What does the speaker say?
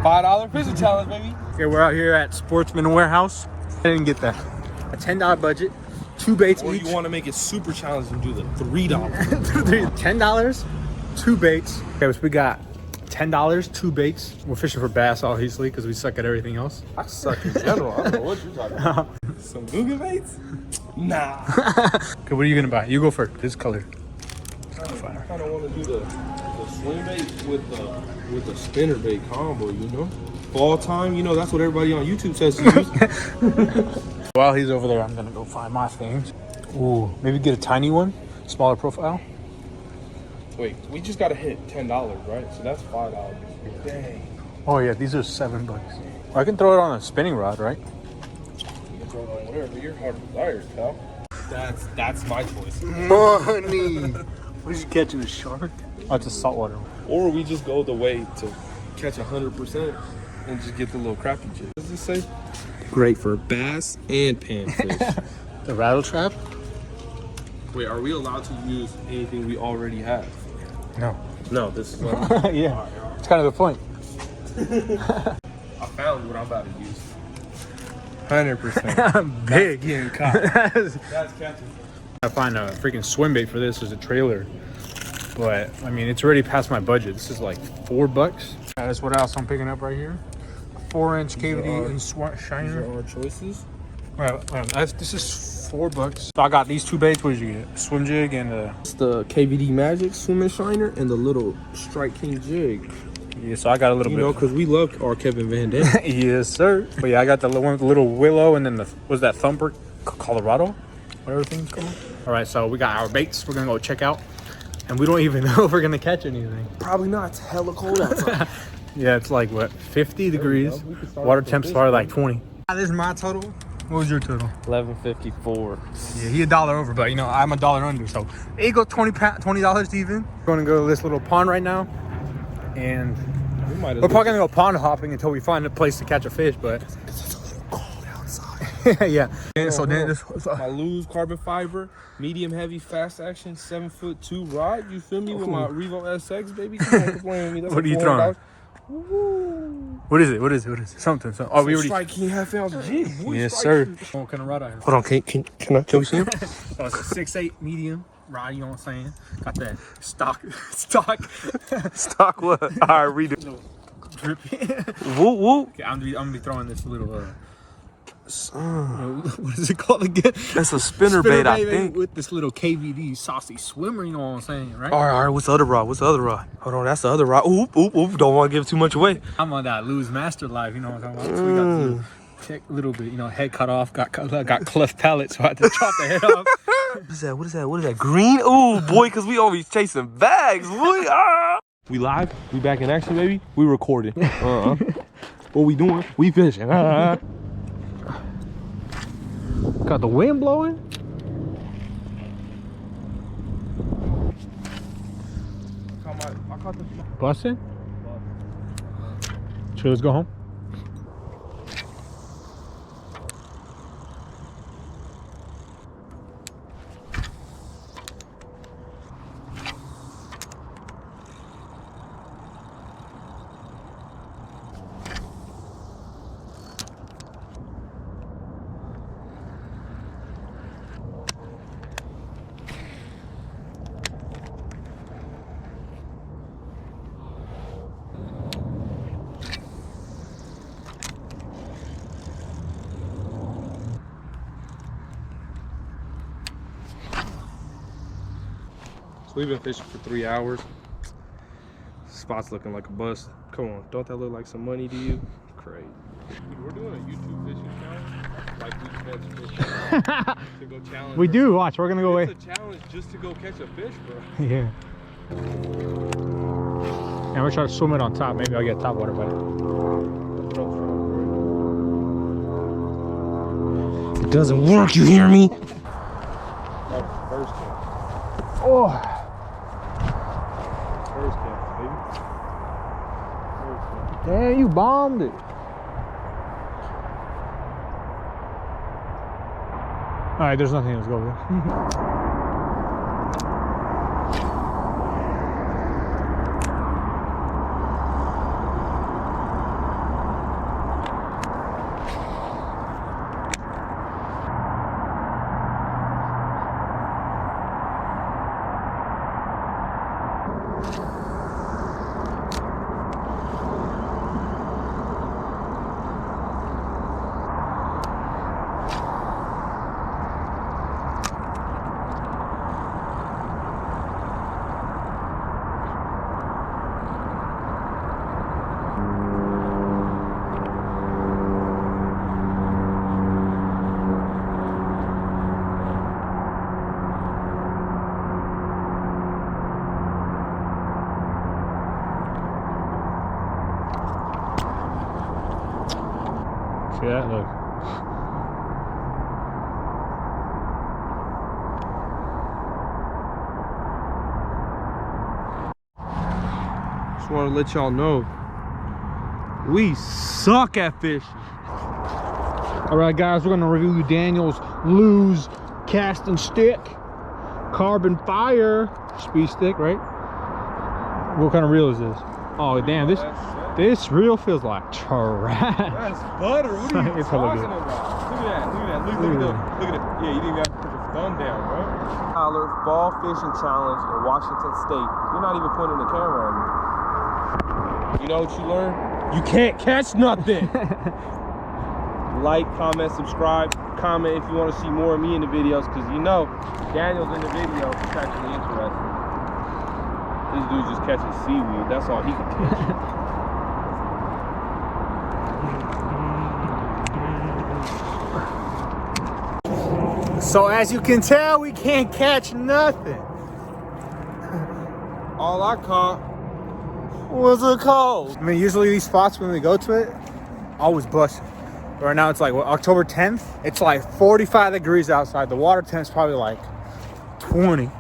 $5 fishing challenge, baby. Okay, we're out here at Sportsman Warehouse. I didn't get that. A $10 budget, 2 baits Or each. you want to make it super challenging, do the $3. $10, 2 baits. Okay, so we got $10, 2 baits. We're fishing for bass, obviously, because we suck at everything else. I suck in general. I don't know what you're talking about. Some Google baits? Nah. Okay, what are you gonna buy? You go first. This color. I kind of want to do the swing bait with the spinner bait combo, you know? Fall time, you know, that's what everybody on YouTube says to use. While he's over there, I'm gonna go find my things. Ooh, maybe get a tiny one, smaller profile. Wait, we just got to hit $10, right? So that's $5. Dang. Oh yeah, these are $7. I can throw it on a spinning rod, right? You can throw it on whatever your heart desires, pal. That's my choice. Money. What did you catch? A shark? Oh, it's a saltwater one. Or we just go the way to catch 100% and just get the little crappy jig. What does it say? Great for bass and panfish. The rattle trap? Wait, are we allowed to use anything we already have? No. No, this is what yeah. It's kind of the point. I found what I'm about to use. 100%. Big. That's getting caught. That's catching. I find a freaking swim bait for this as a trailer, but I mean it's already past my budget. This is like $4. That's what else I'm picking up right here. 4-inch KVD and shiner. These are our choices. This is $4. So I got these 2 baits. What did you get? Swim jig and It's the KVD Magic Swim and Shiner and the little Strike King jig. yeah. So I got a little bit. You know, because we love our Kevin Van Dam. Yes, sir. But yeah, I got the one with the little willow and then was that Thumper Colorado, whatever thing's called. All right, so we got our baits. We're gonna go check out, and we don't even know if we're gonna catch anything. Probably not. It's hella cold outside. Yeah, it's like what, 50 degrees. Water temp's probably like 20. This is my total. What was your total? $11.54. Yeah, he $1 over, but you know I'm $1 under, so there you go, $20 even. We're gonna go to this little pond right now, and we're probably gonna go pond hopping until we find a place to catch a fish. But it's a little cold outside. yeah. And so then this. My Lose carbon fiber, medium heavy, fast action, 7'2" rod. You feel me with my Revo SX, baby? Come on, play with me. That's what are you throwing? Woo. What is it? What is it? What is it? Something. Oh, we already. Strike King half-ounce jig. Yes, sir. What kind of rod I have? Hold on, can we see him? So it's a 6'8" medium rod. You know what I'm saying? Got that stock. Stock what? All right, read it. Drippy. Woo woo. Okay, I'm gonna be throwing this little. What is it called again? That's a spinner bait, I think. With this little KVD saucy swimmer, you know what I'm saying, right? All right. What's the other rod? Hold on, that's the other rod. Oop. Don't want to give too much away. I'm on that Lose Master Life, you know what I'm talking about? So we got the little bit, you know, head cut off, got cleft palate, so I had to chop the head off. What is that? Green? Ooh, boy, because we always chasing bags, boy. We live? We back in action, baby? We recording. What we doing? We fishing. Got the wind blowing. I caught the Busting? Sure, let's go home. So we've been fishing for 3 hours. Spot's looking like a bust. Come on, don't that look like some money to you? Crazy. We're doing a YouTube fishing challenge. Like we catch fish to go challenge. We do, watch, we're gonna go away. It's a challenge just to go catch a fish, bro. Yeah. And we're trying to swim it on top. Maybe I'll get top water bite. It doesn't work, you hear me? Oh. First cast, baby. Damn, you bombed it. All right, there's nothing. Let's go there. See that? Look. Just want to let y'all know, we suck at fishing. All right, guys, we're gonna review Daniel's Lose casting stick, carbon fire speed stick, right? What kind of reel is this? Oh, damn, this reel feels like trash. That's butter. What are you It's talking hella about? Look at that. Look at it. Yeah, you didn't even have to put your thumb down, bro. Tyler Fall Fishing Challenge in Washington State. You're not even pointing the camera at me. You know what you learned? You can't catch nothing. Like, comment, subscribe. Comment if you want to see more of me in the videos, because you know Daniel's in the video. It's actually interesting. This dude's just catching seaweed. That's all he can catch. So as you can tell, we can't catch nothing. All I caught was a cold. I mean, usually these spots when we go to it, always busting. Right now it's like what, October 10th. It's like 45 degrees outside. The water temp's probably like 20.